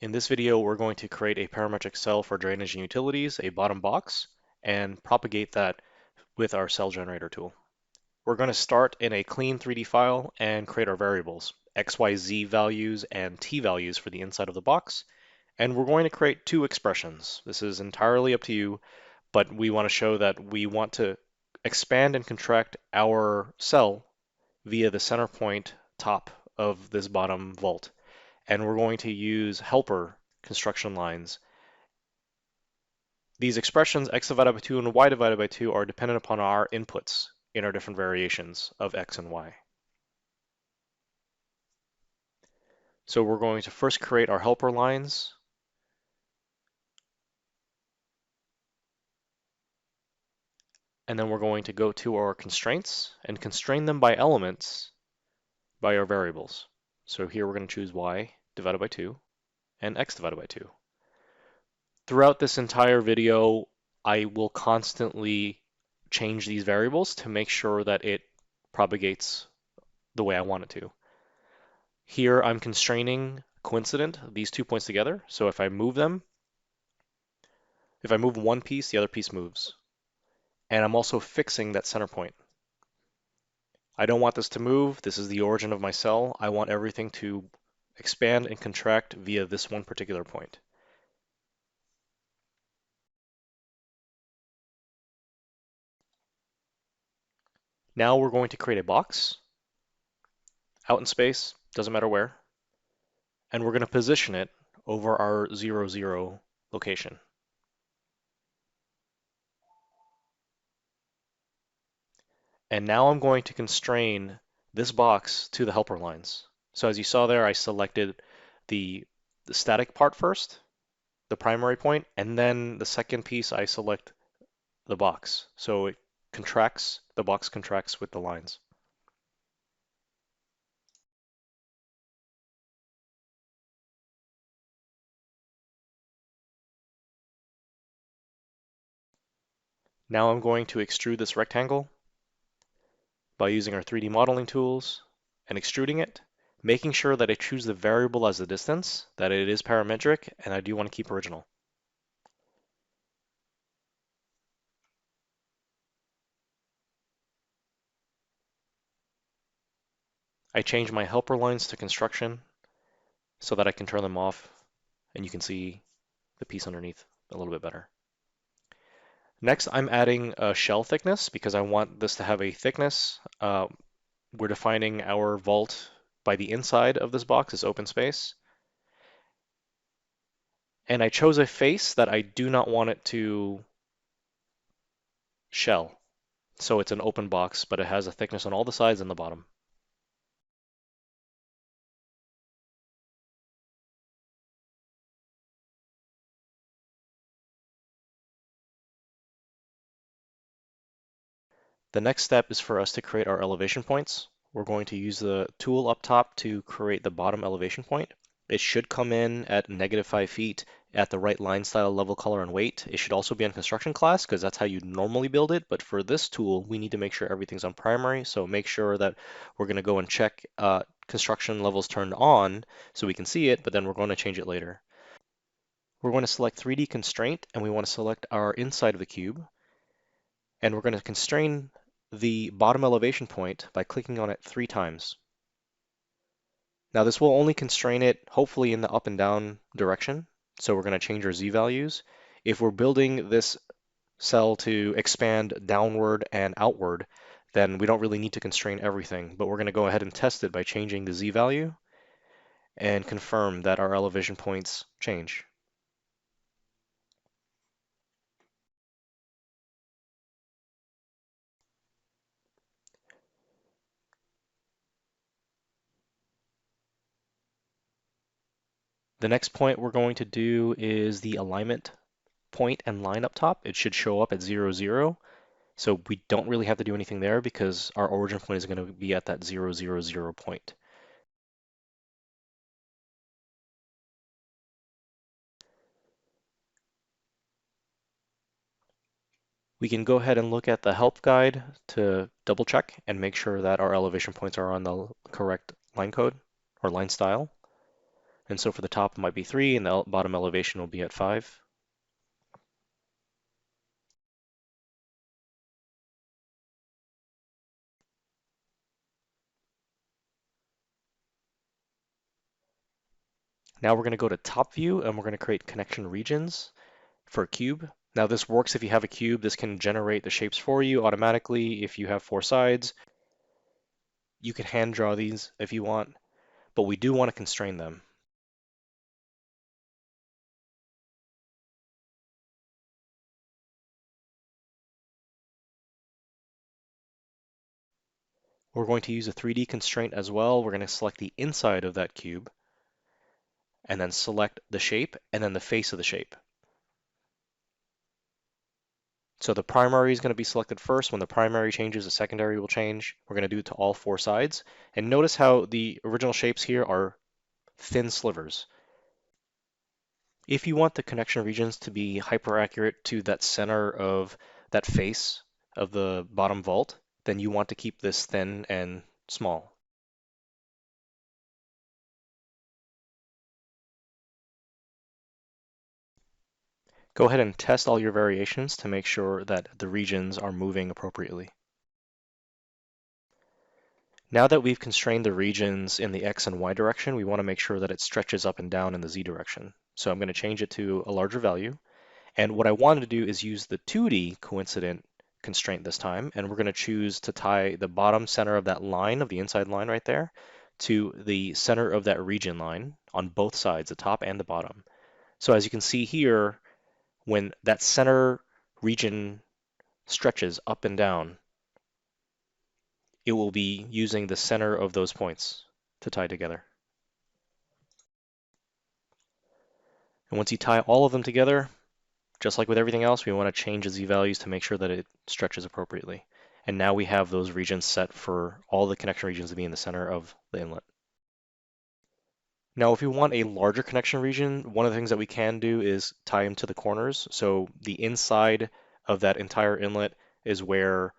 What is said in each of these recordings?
In this video, we're going to create a parametric cell for drainage and utilities, a bottom box, and propagate that with our cell generator tool. We're going to start in a clean 3D file and create our variables, x, y, z values and t values for the inside of the box. And we're going to create two expressions. This is entirely up to you, but we want to show that we want to expand and contract our cell via the center point top of this bottom vault. And we're going to use helper construction lines. These expressions, x divided by 2 and y divided by 2, are dependent upon our inputs in our different variations of x and y. So we're going to first create our helper lines. And then we're going to go to our constraints and constrain them by elements by our variables. So here we're going to choose y divided by 2 and x divided by 2. Throughout this entire video, I will constantly change these variables to make sure that it propagates the way I want it to. Here I'm constraining coincident, these 2 points together. So if I move them, if I move one piece, the other piece moves. And I'm also fixing that center point. I don't want this to move. This is the origin of my cell. I want everything to expand and contract via this one particular point. Now we're going to create a box out in space, doesn't matter where, and we're going to position it over our 0, 0 location. And now I'm going to constrain this box to the helper lines. So as you saw there, I selected the static part first, the primary point, and then the second piece I select the box. So it contracts, the box contracts with the lines. Now I'm going to extrude this rectangle by using our 3D modeling tools and extruding it, making sure that I choose the variable as the distance, that it is parametric, and I do want to keep original. I change my helper lines to construction so that I can turn them off and you can see the piece underneath a little bit better. Next, I'm adding a shell thickness because I want this to have a thickness. We're defining our vault by the inside of this box as open space. And I chose a face that I do not want it to shell. So it's an open box, but it has a thickness on all the sides and the bottom. The next step is for us to create our elevation points. We're going to use the tool up top to create the bottom elevation point. It should come in at -5 feet at the right line style, level, color, and weight. It should also be on construction class because that's how you normally build it. But for this tool, we need to make sure everything's on primary. So make sure that we're going to go and check construction levels turned on so we can see it, but then we're going to change it later. We're going to select 3D constraint and we want to select our inside of the cube. And we're going to constrain the bottom elevation point by clicking on it 3 times. Now this will only constrain it hopefully in the up and down direction. So we're going to change our Z values. If we're building this cell to expand downward and outward, then we don't really need to constrain everything, but we're going to go ahead and test it by changing the Z value and confirm that our elevation points change. The next point we're going to do is the alignment point and line up top. It should show up at 0, 0. So we don't really have to do anything there because our origin point is going to be at that 0, 0, 0 point. We can go ahead and look at the help guide to double check and make sure that our elevation points are on the correct line code or line style. And so for the top, it might be 3, and the bottom elevation will be at 5. Now we're going to go to top view, and we're going to create connection regions for a cube. Now this works if you have a cube. This can generate the shapes for you automatically. If you have 4 sides, you can hand draw these if you want, but we do want to constrain them. We're going to use a 3D constraint as well. We're going to select the inside of that cube, and then select the shape, and then the face of the shape. So the primary is going to be selected first. When the primary changes, the secondary will change. We're going to do it to all 4 sides. And notice how the original shapes here are thin slivers. If you want the connection regions to be hyper accurate to that center of that face of the bottom vault, then you want to keep this thin and small. Go ahead and test all your variations to make sure that the regions are moving appropriately. Now that we've constrained the regions in the X and Y direction, we want to make sure that it stretches up and down in the Z direction. So I'm going to change it to a larger value. And what I wanted to do is use the 2D coincident constraint this time, and we're going to choose to tie the bottom center of that line, of the inside line right there, to the center of that region line on both sides, the top and the bottom. So as you can see here, when that center region stretches up and down, it will be using the center of those points to tie together. And once you tie all of them together, just like with everything else, we want to change the z values to make sure that it stretches appropriately. And now we have those regions set for all the connection regions to be in the center of the inlet. Now, if we want a larger connection region, one of the things that we can do is tie them to the corners. So the inside of that entire inlet is where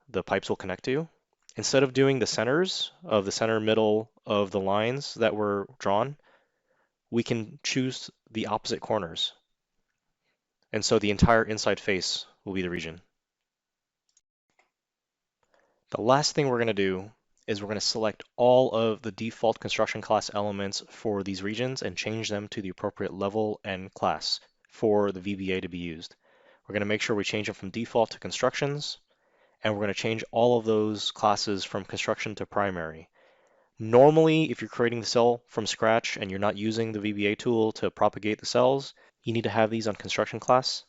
the pipes will connect to. Instead of doing the centers of the center middle of the lines that were drawn, we can choose the opposite corners. And so the entire inside face will be the region. The last thing we're going to do is we're going to select all of the default construction class elements for these regions and change them to the appropriate level and class for the VBA to be used. We're going to make sure we change them from default to constructions, and we're going to change all of those classes from construction to primary. Normally, if you're creating the cell from scratch and you're not using the VBA tool to propagate the cells, you need to have these on construction class.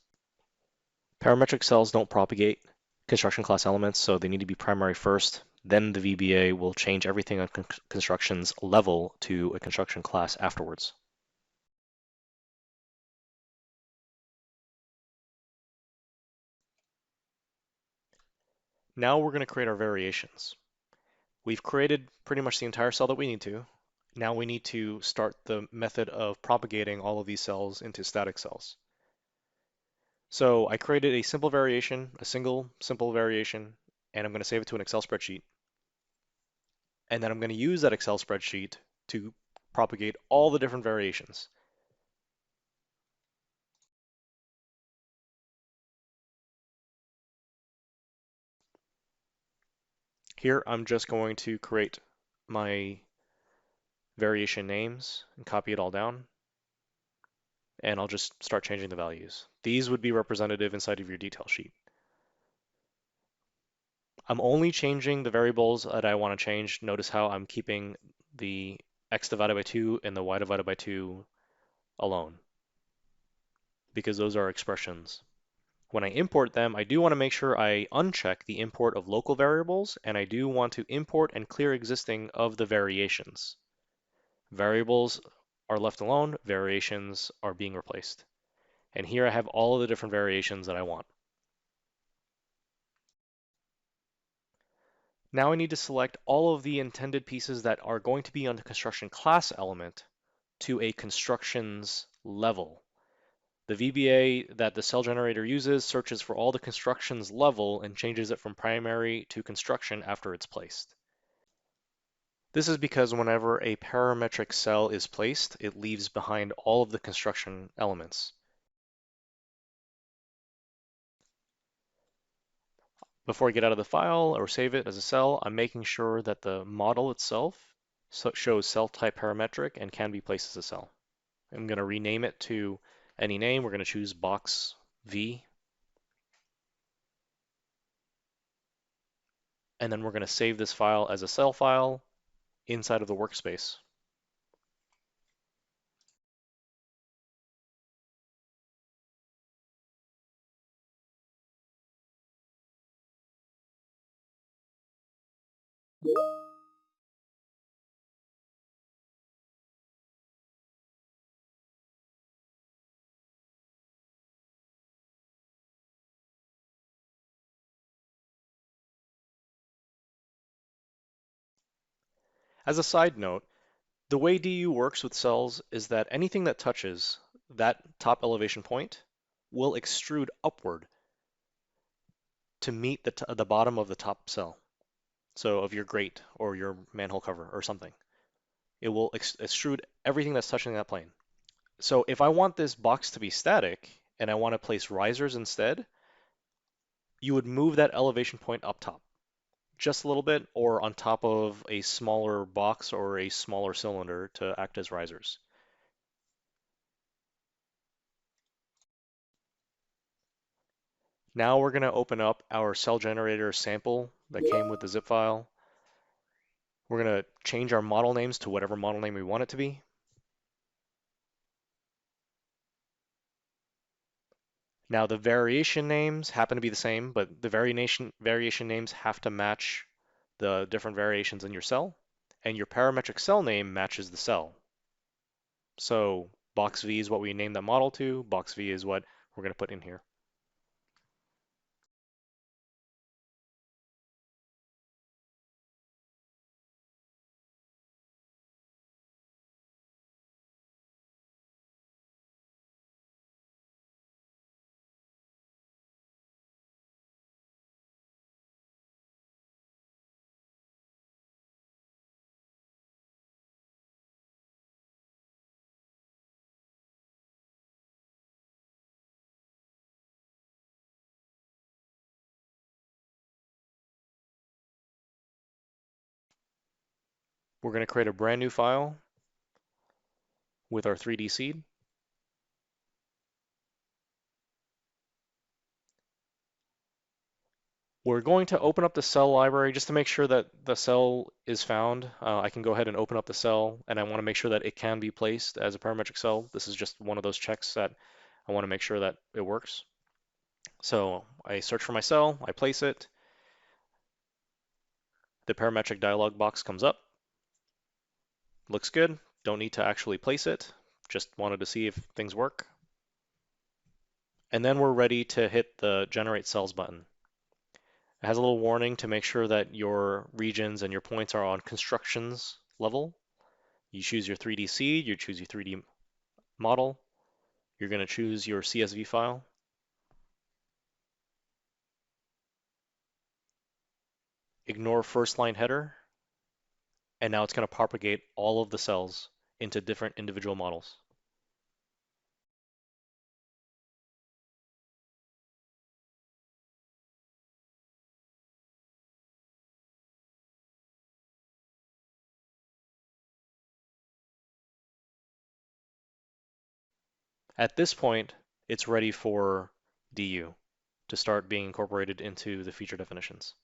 Parametric cells don't propagate construction class elements, so they need to be primary first. Then the VBA will change everything on construction's level to a construction class afterwards. Now we're going to create our variations. We've created pretty much the entire cell that we need to. Now we need to start the method of propagating all of these cells into static cells. So I created a simple variation, a single simple variation, and I'm going to save it to an Excel spreadsheet. And then I'm going to use that Excel spreadsheet to propagate all the different variations. Here, I'm just going to create my variation names and copy it all down. And I'll just start changing the values. These would be representative inside of your detail sheet. I'm only changing the variables that I want to change. Notice how I'm keeping the x divided by 2 and the y divided by 2 alone, because those are expressions. When I import them, I do want to make sure I uncheck the import of local variables, and I do want to import and clear existing of the variations. Variables are left alone, variations are being replaced. And here I have all of the different variations that I want. Now I need to select all of the intended pieces that are going to be on the construction class element to a constructions level. The VBA that the cell generator uses searches for all the constructions level and changes it from primary to construction after it's placed. This is because whenever a parametric cell is placed, it leaves behind all of the construction elements. Before I get out of the file or save it as a cell, I'm making sure that the model itself shows cell type parametric and can be placed as a cell. I'm going to rename it to any name. We're going to choose box V. And then we're going to save this file as a cell file inside of the workspace. As a side note, the way DU works with cells is that anything that touches that top elevation point will extrude upward to meet the bottom of the top cell. So of your grate or your manhole cover or something. It will extrude everything that's touching that plane. So if I want this box to be static and I want to place risers instead, you would move that elevation point up top just a little bit or on top of a smaller box or a smaller cylinder to act as risers. Now we're going to open up our cell generator sample that came with the zip file. We're going to change our model names to whatever model name we want it to be. Now the variation names happen to be the same, but the variation names have to match the different variations in your cell, and your parametric cell name matches the cell. So box V is what we named that model to, box V is what we're going to put in here. We're going to create a brand new file with our 3D seed. We're going to open up the cell library just to make sure that the cell is found. I can go ahead and open up the cell, and I want to make sure that it can be placed as a parametric cell. This is just one of those checks that I want to make sure that it works. So I search for my cell, I place it. The parametric dialog box comes up. Looks good. Don't need to actually place it. Just wanted to see if things work. And then we're ready to hit the Generate Cells button. It has a little warning to make sure that your regions and your points are on constructions level. You choose your 3D seed, you choose your 3D model. You're going to choose your CSV file. Ignore first line header. And now it's going to propagate all of the cells into different individual models. At this point, it's ready for DU to start being incorporated into the feature definitions.